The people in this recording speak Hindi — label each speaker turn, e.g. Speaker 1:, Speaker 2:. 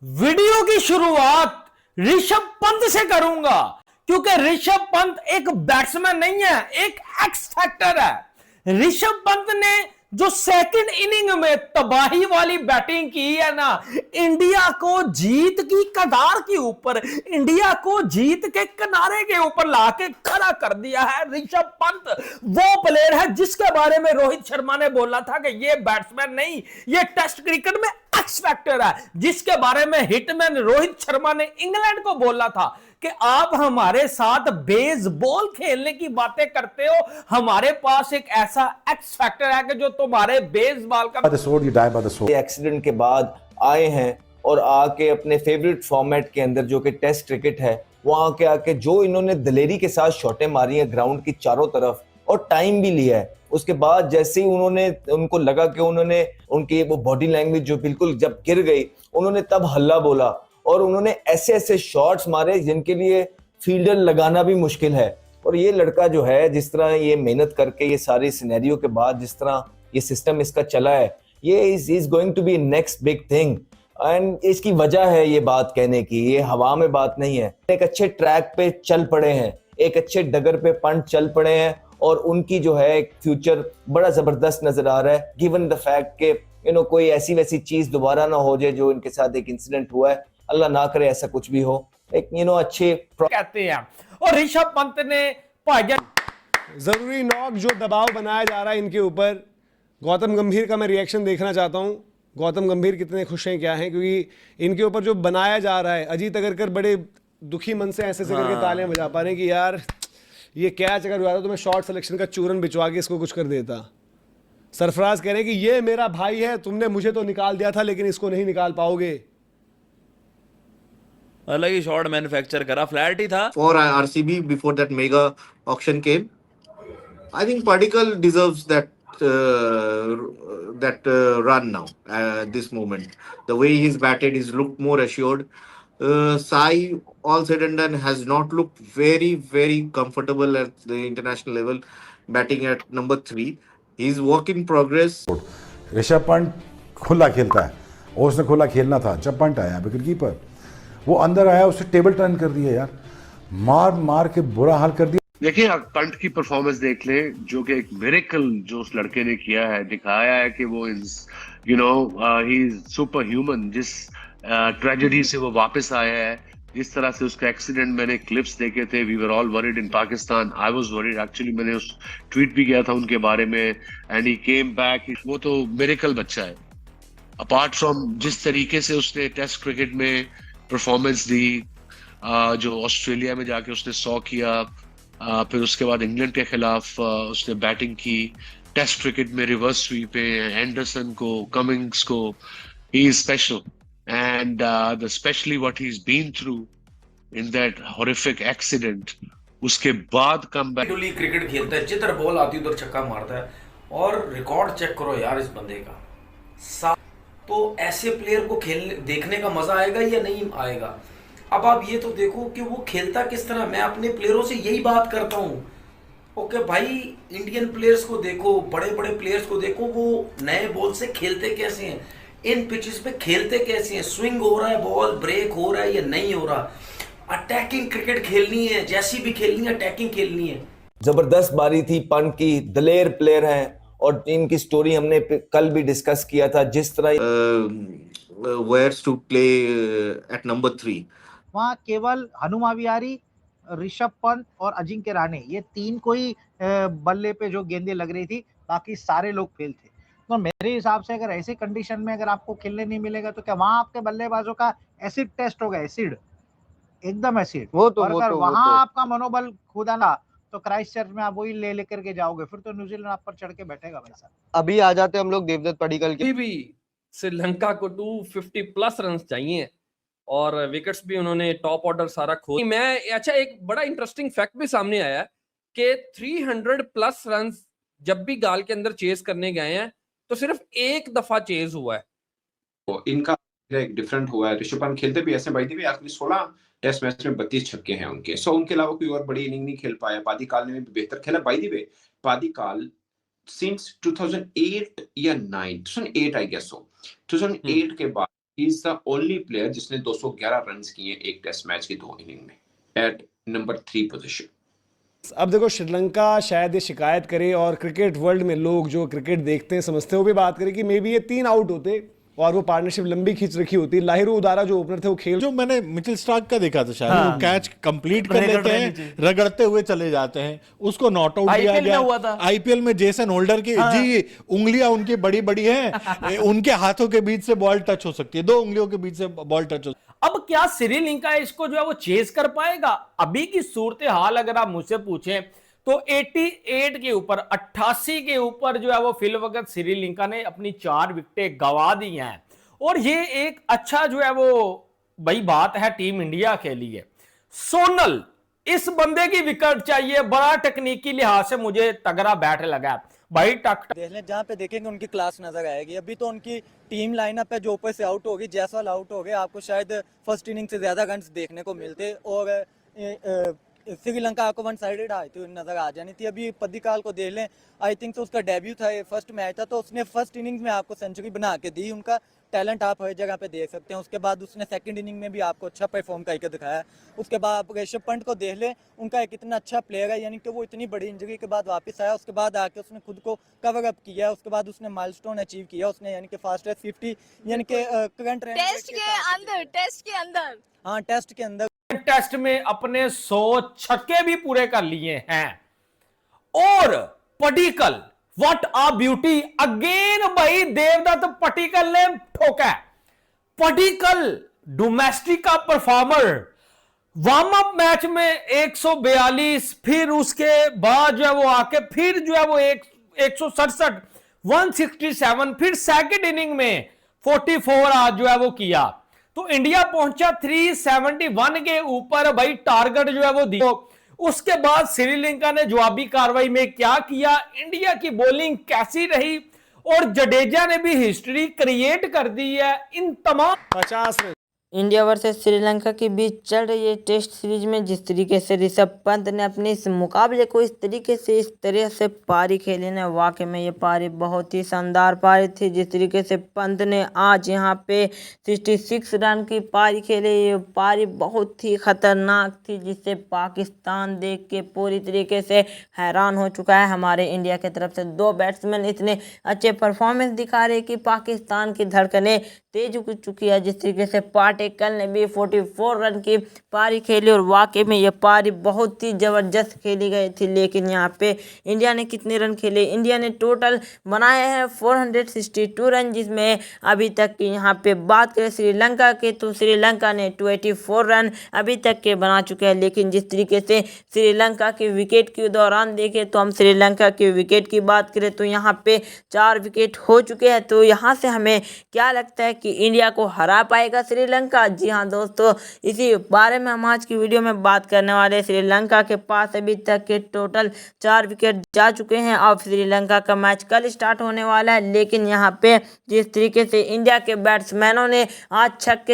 Speaker 1: वीडियो की शुरुआत ऋषभ पंत से करूंगा क्योंकि ऋषभ पंत एक बैट्समैन नहीं है, एक एक्स फैक्टर है। ऋषभ पंत ने जो सेकंड इनिंग में तबाही वाली बैटिंग की है ना, इंडिया को जीत की कगार के ऊपर, इंडिया को जीत के किनारे के ऊपर लाके खड़ा कर दिया है ऋषभ पंत। वो प्लेयर है जिसके बारे में रोहित शर्मा ने बोला था कि ये बैट्समैन नहीं, ये टेस्ट क्रिकेट में एक्स फैक्टर है। जिसके बारे में हिटमैन रोहित शर्मा ने इंग्लैंड को बोला था कि आप हमारे साथ बेसबॉल खेलने की बातें करते हो, हमारे पास एक ऐसा एक्स फैक्टर है कि जो तुम्हारे बेसबॉल का
Speaker 2: एक्सीडेंट के बाद आए हैं और आके अपने फेवरेट फॉर्मेट के अंदर जो कि टेस्ट क्रिकेट है, वहां के आके जो इन्होंने दलेरी के साथ शॉटें मारी हैं ग्राउंड की चारों तरफ और टाइम भी लिया है। उसके बाद जैसे ही उनको लगा कि उन्होंने उनकी वो बॉडी लैंग्वेज जो बिल्कुल जब गिर गई, उन्होंने तब हल्ला बोला और उन्होंने ऐसे ऐसे शॉट्स मारे जिनके लिए फील्डर लगाना भी मुश्किल है। और ये लड़का जो है, जिस तरह ये मेहनत करके ये सारी सिनेरियो के बाद जिस तरह ये सिस्टम इसका चला है, ये is going to be next big thing. And इसकी वजह है ये बात कहने की, ये हवा में बात नहीं है। एक अच्छे ट्रैक पे चल पड़े हैं, एक अच्छे डगर पे पंट चल पड़े हैं और उनकी जो है एक फ्यूचर बड़ा जबरदस्त नजर आ रहा है, गिवन द फैक्ट के कोई ऐसी वैसी चीज दोबारा ना हो जाए जो इनके साथ एक इंसिडेंट हुआ है। अल्लाह ना करे ऐसा कुछ भी हो। एक अच्छे
Speaker 1: कहते हैं। और ऋषभ पंत ने
Speaker 3: जरूरी नॉक जो दबाव बनाया जा रहा है इनके ऊपर, गौतम गंभीर का मैं रिएक्शन देखना चाहता हूं। गौतम गंभीर कितने खुश हैं, क्या हैं, क्योंकि इनके ऊपर जो बनाया जा रहा है, अजीत अगरकर बड़े दुखी मन से ऐसे करके तालियां बजा पा रहे हैं कि यार ये क्या चक्कर हुआ था, तो मैं शॉर्ट सिलेक्शन का चूरन बिचवा के इसको कुछ कर देता। सरफराज कह रहे हैं कि ये मेरा भाई है, तुमने मुझे तो निकाल दिया था लेकिन इसको नहीं निकाल पाओगे।
Speaker 4: अलग ही शॉट मैन्युफैक्चर करा, फ्लैट ही था।
Speaker 5: For RCB before that mega auction came, I think Padikkal deserves that run now. This moment, the way he's batted, he's looked more assured. Sai, all said and done, has not looked very comfortable at the international level, batting at number 3. He's work in progress.
Speaker 6: Rishabh Pant खुला खेलता है और उसने खुला खेलना था। जब पंत आया विकेट कीपर, वो अंदर आया, उसने टेबल टर्न कर दिया यार, मार के बुरा हाल कर दिया।
Speaker 7: देखिए, पंत की परफॉर्मेंस देख ले, जो कि एक मिरेकल जो उस लड़के ने किया है, दिखाया है कि वो ही इज सुपर ह्यूमन। जिस ट्रेजेडी से वो वापस आया है, जिस तरह से उसका एक्सीडेंट, मैंने क्लिप्स देखे थे, we were all worried in Pakistan, I was worried actually, मैंने उस ट्वीट भी किया था उनके बारे में, एंड ही केम बैक। वो तो मिरेकल बच्चा है। अपार्ट फ्रॉम जिस तरीके से उसने टेस्ट क्रिकेट में परफॉर्मेंस दी, जो ऑस्ट्रेलिया में जाके उसने 100 किया, फिर उसके बाद इंग्लैंड के खिलाफ उसने बैटिंग की, टेस्ट क्रिकेट में रिवर्स स्वीप पे एंडरसन को, कमिंग्स को, he is special. And specially what he is been through in that horrific accident, उसके बाद कम बैक
Speaker 8: क्रिकेट खेलता है, जिधर बॉल आती है उधर छक्का मारता है। और रिकॉर्ड चेक करो यार इस बंदे का। तो ऐसे प्लेयर को देखने का मजा आएगा या नहीं आएगा? अब आप ये तो देखो कि वो खेलता किस तरह। मैं अपने प्लेयरों से यही बात करता हूँ, ओके भाई, इंडियन प्लेयर्स को देखो, बड़े बड़े प्लेयर्स को देखो, वो नए बॉल से खेलते कैसे हैं, इन पिचेस पे खेलते कैसे हैं, स्विंग हो रहा है, बॉल ब्रेक हो रहा है या नहीं हो रहा, अटैकिंग क्रिकेट खेलनी है, जैसी भी खेलनी है अटैकिंग खेलनी है।
Speaker 2: जबरदस्त बारी थी पंत की, दलेर प्लेयर हैं और इनकी स्टोरी हमने कल भी डिस्कस किया था। जिस तरह
Speaker 5: Where's to play at number 3.
Speaker 9: वहाँ केवल हनुमा विहारी, ऋषभ पंत और अजिंक्य रहाणे, ये 3 कोई बल्ले पे जो गेंदें लग रही थी, बाकी सारे लोग फेल थे। तो मेरे हिसाब से अगर ऐसी कंडीशन में अगर आपको खेलने नहीं मिलेगा तो क्या वहां आपके बल्लेबाजों का एसिड टेस्ट होगा? एसिड, एकदम एसिड। और अगर वहां आपका मनोबल खुदा ना, तो क्राइस्ट चर्च में आप वही लेकर के जाओगे, फिर तो न्यूजीलैंड आप पर चढ़ के बैठेगा भाई साहब।
Speaker 10: अभी आ जाते हम लोग देवदत्त पडिक्कल के
Speaker 11: भी श्रीलंका को 250 प्लस रन चाहिए और विकेट्स भी उन्होंने टॉप ऑर्डर सारा खो। मैं अच्छा, एक बड़ा इंटरेस्टिंग फैक्ट भी सामने आया कि 300 प्लस रन जब भी गाल के अंदर चेज करने गए हैं तो सिर्फ एक दफा चेज हुआ है।
Speaker 12: तो इनका एक डिफरेंट हुआ है। ऋषभ पंत खेलते भी ऐसे, बाई द वे आखिरी 16 टेस्ट मैच में 32 छक्के हैं उनके। सो उनके अलावा कोई और बड़ी इनिंग नहीं खेल पाया। पादिकाल ने भी बेहतर खेला। बाई द वे पादिकाल सिंस 2008 या 9 2008 आई गेस सो 2008 के बाद he is the only player जिसने 211 रन किए एक टेस्ट मैच की 2 इनिंग में एट नंबर 3 पोजीशन।
Speaker 3: अब देखो श्रीलंका शायद ये शिकायत करे और क्रिकेट वर्ल्ड में लोग जो क्रिकेट देखते हैं समझते हैं वो भी बात करें कि मे बी ये 3 आउट होते और वो पार्टनरशिप लंबी खींच रखी होती। लाहिरू उदारा जो ओपनर थे वो खेल
Speaker 6: जो मैंने मिचेल स्टार्क का देखा था शायद, वो कैच कंप्लीट कर लेते हैं, रगड़ते हुए चले जाते हैं, उसको नॉट आउट दिया गया। आईपीएल में जेसन होल्डर की जी उंगलियां उनकी बड़ी बड़ी हैं, उनके हाथों के बीच से बॉल टच हो सकती है, 2 उंगलियों के बीच से बॉल टच हो।
Speaker 1: अब क्या श्रीलंका इसको जो है वो चेज कर पाएगा? अभी की सूरत हाल अगर आप मुझसे पूछें तो 88 के ऊपर 88 के ऊपर जो है वो फिल वक्त श्रीलंका ने अपनी 4 विकेटें गंवा दी हैं और ये एक अच्छा जो है वो बड़ी बात है टीम इंडिया के लिए। सोनल, इस बंदे की विकेट चाहिए, बड़ा टेक्निकी लिहाज से मुझे तगड़ा बैट लगा भाई।
Speaker 10: देख लें जहाँ पे देखेंगे उनकी क्लास नजर आएगी। अभी तो उनकी टीम लाइनअप है जो ऊपर से आउट होगी, जायसवाल आउट हो गए, आपको शायद फर्स्ट इनिंग से ज्यादा रन देखने को मिलते और श्रीलंका आपको वन साइडेड आती हुई नजर आ जानी थी। अभी पद्दिकाल को देख लें, आई थिंक तो उसका डेब्यू था, फर्स्ट मैच था, तो उसने फर्स्ट इनिंग में आपको सेंचुरी बना के दी। उनका टैलेंट आप हर जगह पे देख सकते हैं। उसके बाद उसने सेकंड इनिंग में भी आपको अच्छा परफॉर्म करके दिखाया। उसके बाद आप ऋषभ पंत को देख लें, उनका एक इतना अच्छा प्लेयर है, यानी कि वो इतनी बड़ी इंजरी के बाद वापस आया, उसके बाद आके उसने खुद को कवर अप किया, उसके बाद उसने माइलस्टोन अचीव किया उसने, यानी कि फास्टेस्ट 50 यानी कि करंट
Speaker 13: टेस्ट के अंदर
Speaker 10: हाँ टेस्ट के अंदर
Speaker 1: टेस्ट में अपने 100 छक्के भी पूरे कर लिए हैं। और Padikkal, what a beauty again भाई, देवदत्त पडिक्कल ने ठोका। पडिक्कल डोमेस्टिक का परफॉर्मर, वार्म अप मैच में 142, फिर उसके बाद जो है वो आके फिर जो है वो 167, 167, फिर सेकंड इनिंग में 44 आज जो है वो किया। तो इंडिया पहुंचा 371 के ऊपर भाई, टारगेट जो है वो दिया। उसके बाद श्रीलंका ने जवाबी कार्रवाई में क्या किया, इंडिया की बॉलिंग कैसी रही, और जडेजा ने भी हिस्ट्री क्रिएट कर दी है। इन तमाम
Speaker 3: 50 रन
Speaker 13: इंडिया वर्सेस श्रीलंका के बीच चल रही है टेस्ट सीरीज में जिस तरीके से ऋषभ पंत ने अपने इस मुकाबले को इस तरह से पारी खेली ना, वाकई में ये पारी बहुत ही शानदार पारी थी। जिस तरीके से पंत ने आज यहाँ पे 66 रन की पारी खेली, ये पारी बहुत ही खतरनाक थी, जिससे पाकिस्तान देख के पूरी तरीके से हैरान हो चुका है। हमारे इंडिया की तरफ से 2 बैट्समैन इतने अच्छे परफॉर्मेंस दिखा रहे कि पाकिस्तान की धड़कनें तेज हो चुकी है। जिस तरीके से पाटेकल ने भी 44 रन की पारी खेली और वाकई में ये पारी बहुत ही ज़बरदस्त खेली गई थी। लेकिन यहाँ पे इंडिया ने कितने रन खेले, इंडिया ने टोटल बनाए हैं 462 रन, जिसमें अभी तक की यहाँ पे बात करें श्रीलंका के तो श्रीलंका ने 284 रन अभी तक के बना चुके हैं। लेकिन जिस तरीके से श्रीलंका के विकेट के दौरान देखें तो हम श्रीलंका के विकेट की बात करें तो यहाँ पे 4 विकेट हो चुके हैं। तो यहाँ से हमें क्या लगता है कि इंडिया को हरा पाएगा श्रीलंका? जी हाँ दोस्तों, इसी बारे में हम आज की वीडियो में बात करने वाले। श्रीलंका के पास अभी तक के टोटल 4 विकेट जा चुके हैं। अब श्रीलंका का मैच कल स्टार्ट होने वाला है, लेकिन यहाँ पे जिस तरीके से इंडिया के बैट्समैनों ने आज छक्के